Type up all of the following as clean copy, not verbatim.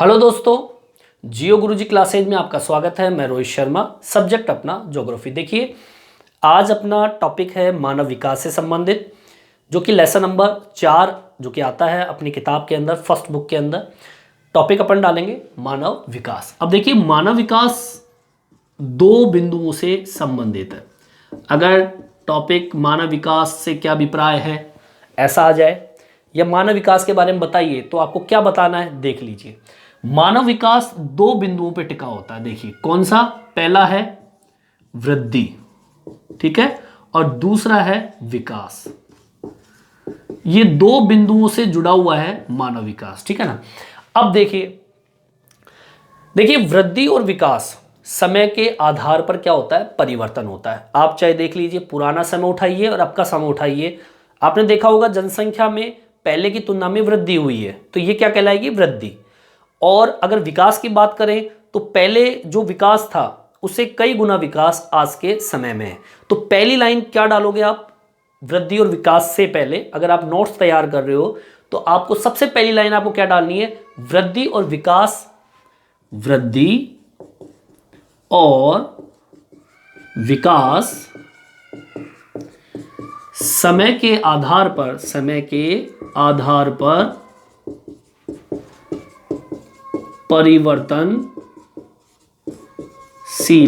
Hello दोस्तों, जियो गुरुजी classes में आपका स्वागत है। मैं रोहित शर्मा। सब्जेक्ट अपना ज्योग्राफी। देखिए, आज अपना टॉपिक है मानव विकास से संबंधित, जो कि लेसन नंबर 4 जो कि आता है अपनी किताब के अंदर, फर्स्ट बुक के अंदर। टॉपिक अपन डालेंगे मानव विकास। अब देखिए, मानव विकास दो बिंदुओं से संबंधित है। अगर टॉपिक मानव विकास से क्या अभिप्राय है ऐसा आ जाए, या मानव विकास के बारे में बताइए, तो आपको क्या बताना है देख लीजिए। मानव विकास दो बिंदुओं पे टिका होता है। देखिए कौन सा, पहला है वृद्धि, ठीक है, और दूसरा है विकास। ये दो बिंदुओं से जुड़ा हुआ है मानव विकास, ठीक है ना। अब देखिए वृद्धि और विकास समय के आधार पर क्या होता है, परिवर्तन होता है। आप चाहे देख लीजिए, पुराना समय उठाइए और अब का समय उठाइए, आपने देखा होगा जनसंख्या में पहले की तुलना में वृद्धि हुई है, तो ये क्या कहलाएगी, वृद्धि। और अगर विकास की बात करें तो पहले जो विकास था उससे कई गुना विकास आज के समय में है। तो पहली लाइन क्या डालोगे आप, वृद्धि और विकास से पहले अगर आप नोट्स तैयार कर रहे हो तो आपको सबसे पहली लाइन आपको क्या डालनी है, वृद्धि और विकास। वृद्धि और विकास समय के आधार पर, परिवर्तनशील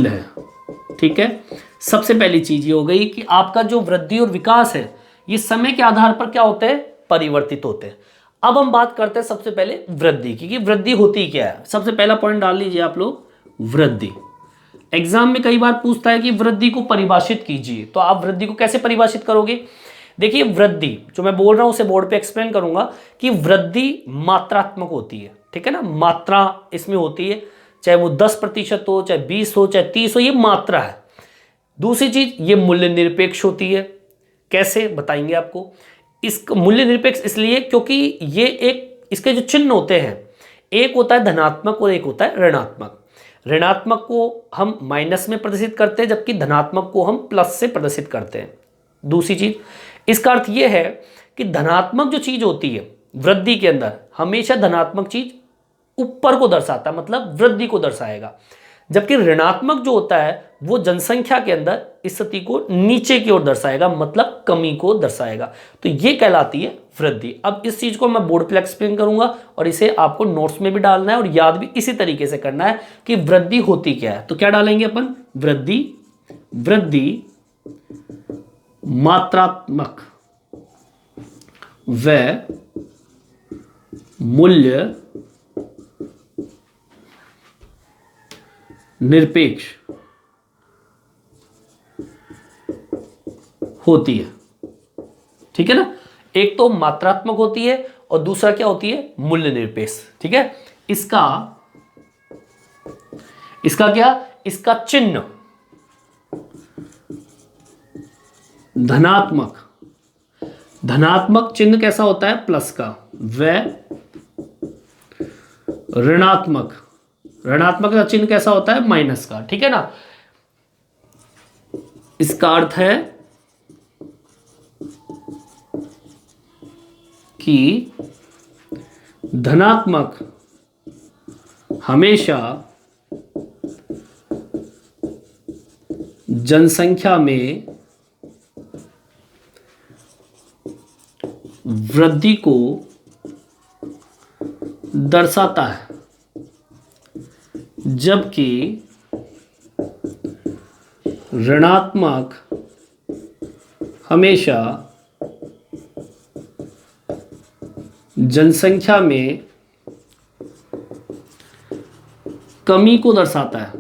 है, ठीक है। सबसे पहली चीज ये हो गई कि आपका जो वृद्धि और विकास है ये समय के आधार पर क्या होते हैं, परिवर्तित होते हैं। अब हम बात करते हैं सबसे पहले वृद्धि की, कि वृद्धि होती क्या है। सबसे पहला पॉइंट डाल लीजिए आप लोग, वृद्धि। एग्जाम में कई बार पूछता है कि वृद्धि को परिभाषित कीजिए, तो आप वृद्धि को कैसे परिभाषित करोगे। देखिए, वृद्धि जो मैं बोल रहा हूं उसे बोर्ड पे एक्सप्लेन करूंगा कि वृद्धि मात्रात्मक होती है, ठीक है ना। मात्रा इसमें होती है, चाहे वो 10% हो, चाहे 20 हो, चाहे 30 हो, ये मात्रा है। दूसरी चीज, ये मूल्य निरपेक्ष होती है। कैसे बताएंगे आपको। इस मूल्य निरपेक्ष इसलिए क्योंकि ये एक, इसके जो चिन्ह होते हैं, एक होता है धनात्मक और एक होता है ऋणात्मक। ऋणात्मक को हम माइनस में प्रदर्शित करते हैं, जबकि धनात्मक को हम प्लस से प्रदर्शित करते हैं। दूसरी चीज, इसका अर्थ यह है कि धनात्मक जो चीज होती है वृद्धि के अंदर, हमेशा धनात्मक चीज ऊपर को दर्शाता है, मतलब वृद्धि को दर्शाएगा, जबकि ऋणात्मक जो होता है वो जनसंख्या के अंदर स्थिति को नीचे की ओर दर्शाएगा, मतलब कमी को दर्शाएगा। तो ये कहलाती है वृद्धि। अब इस चीज को मैं बोर्ड पे एक्सप्लेन करूंगा और इसे आपको नोट्स में भी डालना है और याद भी इसी तरीके से करना है कि वृद्धि होती क्या है। तो क्या डालेंगे अपन, वृद्धि मात्रात्मक व मूल्य निरपेक्ष होती है, ठीक है ना। एक तो मात्रात्मक होती है और दूसरा क्या होती है, मूल्य निरपेक्ष, ठीक है। इसका क्या, इसका चिन्ह धनात्मक चिन्ह कैसा होता है, प्लस का। व ऋणात्मक का चिन्ह कैसा होता है, माइनस का, ठीक है ना। इसका अर्थ है कि धनात्मक हमेशा जनसंख्या में वृद्धि को दर्शाता है, जबकि ऋणात्मक हमेशा जनसंख्या में कमी को दर्शाता है,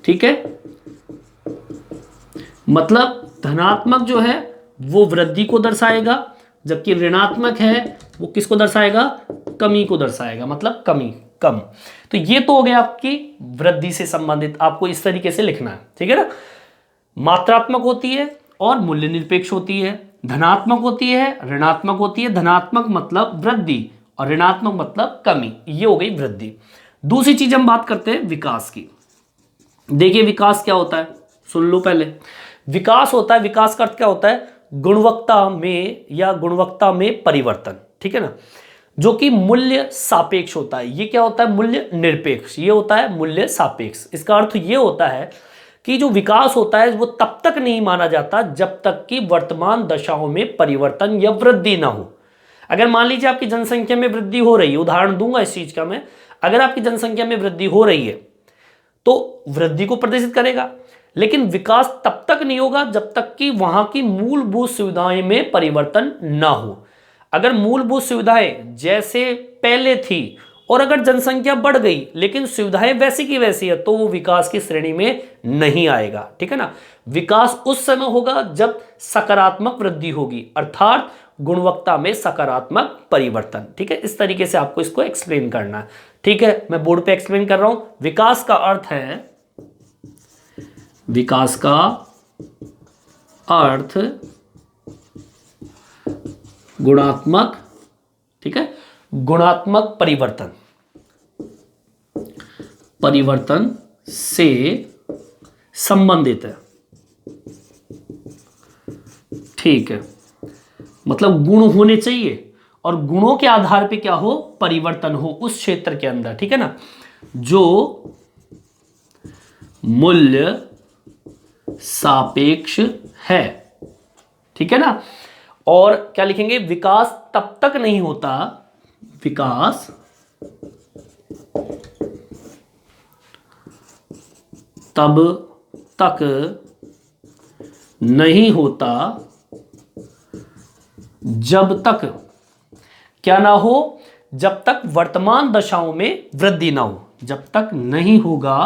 ठीक है। मतलब धनात्मक जो है वो वृद्धि को दर्शाएगा, जबकि ऋणात्मक है वो किसको दर्शाएगा, कमी को दर्शाएगा, मतलब कम। तो ये तो हो गया आपकी वृद्धि से संबंधित, आपको इस तरीके से लिखना है, ठीक है ना। मात्रात्मक होती है और मूल्य निरपेक्ष होती है, धनात्मक होती है, ऋणात्मक होती है। धनात्मक मतलब वृद्धि और ऋणात्मक मतलब कमी, ये हो गई वृद्धि। दूसरी चीज हम बात करते हैं विकास की। देखिए विकास क्या होता है, सुन लो पहले। विकास होता है, विकास का अर्थ क्या होता है, गुणवत्ता में या गुणवत्ता में परिवर्तन, ठीक है ना। जो कि मूल्य सापेक्ष होता है। ये क्या होता है? मूल्य निरपेक्ष। ये होता है मूल्य सापेक्ष। इसका अर्थ ये होता है कि जो विकास होता है वो तब तक नहीं माना जाता जब तक कि वर्तमान दशाओं में परिवर्तन या वृद्धि ना हो। अगर मान लीजिए आपकी जनसंख्या में वृद्धि हो रही है, उदाहरण दूंगा इस चीज का मैं, अगर आपकी जनसंख्या में वृद्धि हो रही है तो वृद्धि को प्रदर्शित करेगा, लेकिन विकास तब तक नहीं होगा जब तक कि वहां की मूलभूत सुविधाएं में परिवर्तन ना हो। अगर मूलभूत सुविधाएं जैसे पहले थी और अगर जनसंख्या बढ़ गई लेकिन सुविधाएं वैसी की वैसी है, तो वो विकास की श्रेणी में नहीं आएगा। ठीक है ना? विकास उस समय होगा जब सकारात्मक वृद्धि होगी, अर्थात गुणवत्ता में सकारात्मक परिवर्तन। ठीक है? इस तरीके से आपको इसको एक्सप्लेन करना है। ठीक है, मैं बोर्ड पे एक्सप्लेन कर रहा हूं। विकास का अर्थ है, विकास का अर्थ गुणात्मक, ठीक है, गुणात्मक परिवर्तन, परिवर्तन से संबंधित है। ठीक है, मतलब गुण होने चाहिए और गुणों के आधार पे क्या हो? परिवर्तन हो उस क्षेत्र के अंदर। ठीक है ना? जो मूल्य सापेक्ष है। ठीक है ना? और क्या लिखेंगे? विकास तब तक नहीं होता, विकास तब तक नहीं होता जब तक क्या ना हो? जब तक वर्तमान दशाओं में वृद्धि ना हो। जब तक नहीं होगा,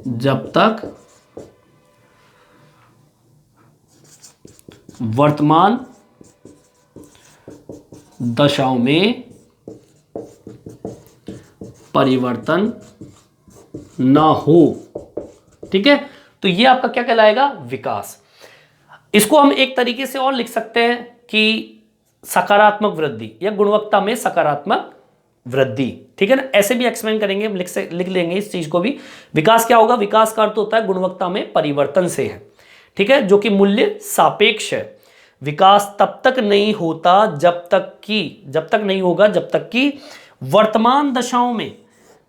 जब तक वर्तमान दशाओं में परिवर्तन ना हो। ठीक है, तो ये आपका क्या कहलाएगा? विकास। इसको हम एक तरीके से और लिख सकते हैं कि सकारात्मक वृद्धि या गुणवत्ता में सकारात्मक वृद्धि। ठीक है ना? ऐसे भी एक्सप्लेन करेंगे, हम लिख लेंगे इस चीज को भी। विकास क्या होगा? विकास का अर्थ होता है गुणवत्ता में परिवर्तन से है। ठीक है, जो कि मूल्य सापेक्ष है। विकास तब तक नहीं होता जब तक नहीं होगा जब तक कि वर्तमान दशाओं में,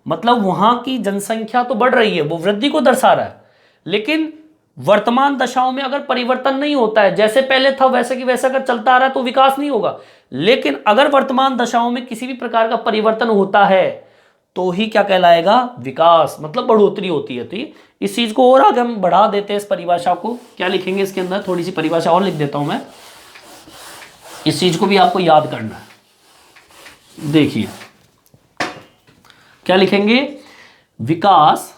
मतलब वहां की जनसंख्या तो बढ़ रही है, वो वृद्धि को दर्शा रहा है, लेकिन वर्तमान दशाओं में अगर परिवर्तन नहीं होता है, जैसे पहले था वैसे की वैसा अगर चलता आ रहा है, तो विकास नहीं होगा। लेकिन अगर वर्तमान दशाओं में किसी भी प्रकार का परिवर्तन होता है तो ही क्या कहलाएगा? विकास, मतलब बढ़ोतरी होती है। तो इस चीज को और आगे हम बढ़ा देते हैं, इस परिभाषा को। क्या लिखेंगे इसके अंदर? थोड़ी सी परिभाषा और लिख देता हूं मैं, इस चीज को भी आपको याद करना है। देखिए क्या लिखेंगे? विकास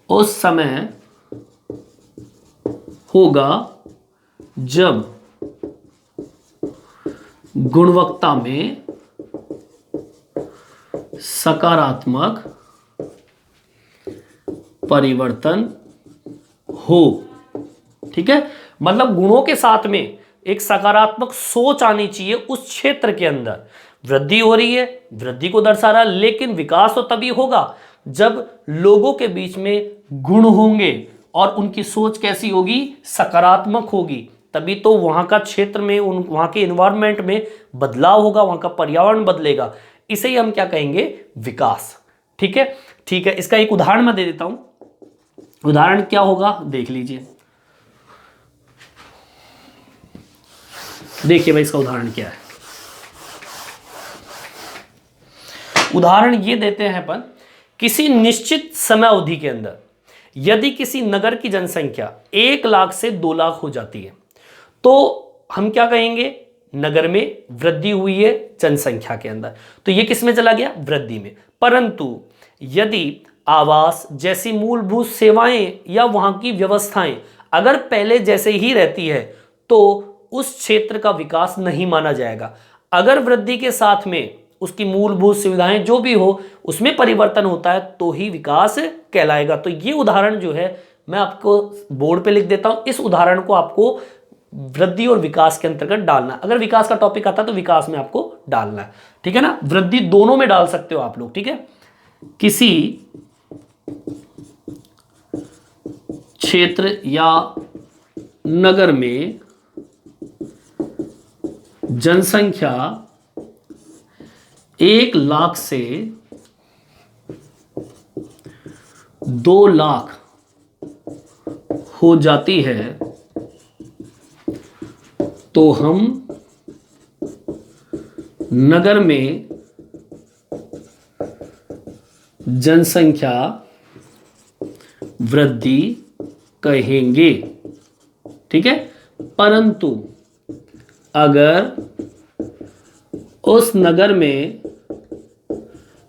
उस समय होगा जब गुणवत्ता में सकारात्मक परिवर्तन हो। ठीक है, मतलब गुणों के साथ में एक सकारात्मक सोच आनी चाहिए उस क्षेत्र के अंदर। वृद्धि हो रही है, वृद्धि को दर्शा रहा है, लेकिन विकास तो तभी होगा जब लोगों के बीच में गुण होंगे और उनकी सोच कैसी होगी? सकारात्मक होगी। तभी तो वहां का क्षेत्र में, वहां के एनवायरनमेंट में बदलाव होगा, वहां का पर्यावरण बदलेगा। इसे ही हम क्या कहेंगे? विकास। ठीक है, ठीक है, इसका एक उदाहरण मैं दे देता हूं। उदाहरण क्या होगा? देख लीजिए। देखिए भाई, इसका उदाहरण क्या है। उदाहरण ये देते हैं अपन, किसी निश्चित समय अवधि के अंदर यदि किसी नगर की जनसंख्या 1 लाख से 2 लाख हो जाती है, तो हम क्या कहेंगे? नगर में वृद्धि हुई है जनसंख्या के अंदर। तो ये किस में चला गया? वृद्धि में। परंतु यदि आवास जैसी मूलभूत सेवाएं या वहां की व्यवस्थाएं अगर पहले जैसे ही रहती है, तो उस क्षेत्र का विकास नहीं माना जाएगा। अगर वृद्धि के साथ में उसकी मूलभूत सुविधाएं जो भी हो उसमें परिवर्तन होता है तो ही विकास कहलाएगा। तो ये उदाहरण जो है मैं आपको बोर्ड पे लिख देता हूं। इस उदाहरण को आपको वृद्धि और विकास के अंतर्गत डालना। अगर विकास का टॉपिक आता है तो विकास में आपको डालना है। ठीक है ना? वृद्धि दोनों में डाल सकते हो आप लोग। ठीक है, किसी क्षेत्र या नगर में जनसंख्या 1 लाख से 2 लाख हो जाती है तो हम नगर में जनसंख्या वृद्धि कहेंगे। ठीक है, परंतु अगर उस नगर में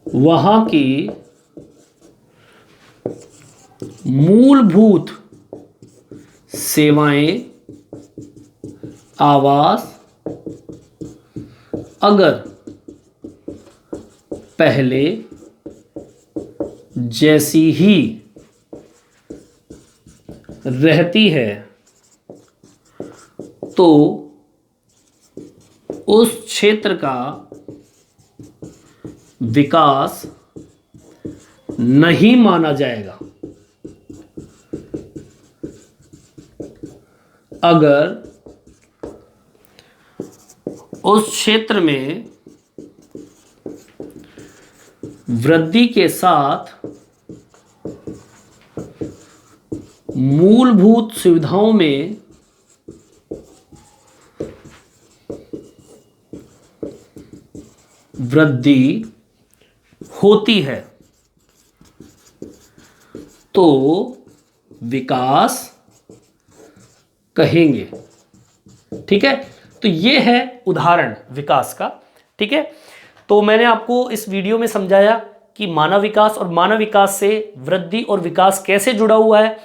वहां की मूलभूत सेवाएं, आवास अगर पहले जैसी ही रहती है तो उस क्षेत्र का विकास नहीं माना जाएगा। अगर उस क्षेत्र में वृद्धि के साथ मूलभूत सुविधाओं में वृद्धि होती है तो विकास कहेंगे। ठीक है, तो ये है उदाहरण विकास का। ठीक है, तो मैंने आपको इस वीडियो में समझाया कि मानव विकास और मानव विकास से वृद्धि और विकास कैसे जुड़ा हुआ है।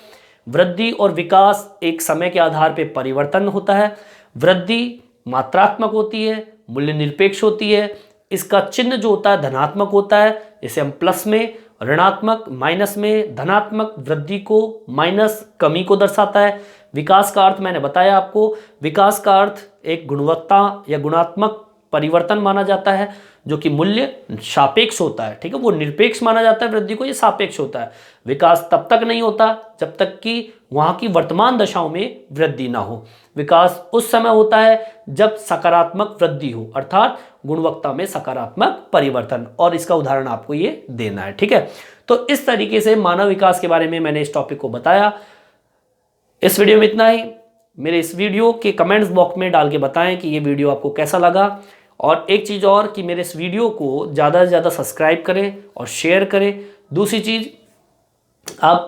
वृद्धि और विकास एक समय के आधार पर परिवर्तन होता है। वृद्धि मात्रात्मक होती है, मूल्य निरपेक्ष होती है। इसका चिन्ह जो होता है धनात्मक होता है, जैसे हम प्लस में, ऋणात्मक माइनस में, धनात्मक वृद्धि को, माइनस कमी को दर्शाता है। विकास का अर्थ मैंने बताया आपको, विकास का अर्थ एक गुणवत्ता या गुणात्मक परिवर्तन माना जाता है जो कि मूल्य सापेक्ष होता है। ठीक है, वो निरपेक्ष माना जाता है वृद्धि को, ये सापेक्ष होता है। विकास तब तक नहीं होता जब तक कि वहां की वर्तमान दशाओं में वृद्धि ना हो। विकास उस समय होता है जब सकारात्मक वृद्धि हो, अर्थात गुणवत्ता में सकारात्मक परिवर्तन, और इसका उदाहरण आपको ये देना है। ठीक है, तो इस तरीके से मानव विकास के बारे में मैंने इस टॉपिक को बताया। इस वीडियो में इतना ही। मेरे इस वीडियो के कमेंट्स बॉक्स में डाल के बताएं कि ये वीडियो आपको कैसा लगा। और एक चीज़ और कि मेरे इस वीडियो को ज़्यादा से ज़्यादा सब्सक्राइब करें और शेयर करें। दूसरी चीज़, आप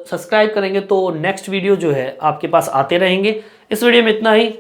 सब्सक्राइब करेंगे तो नेक्स्ट वीडियो जो है आपके पास आते रहेंगे। इस वीडियो में इतना ही।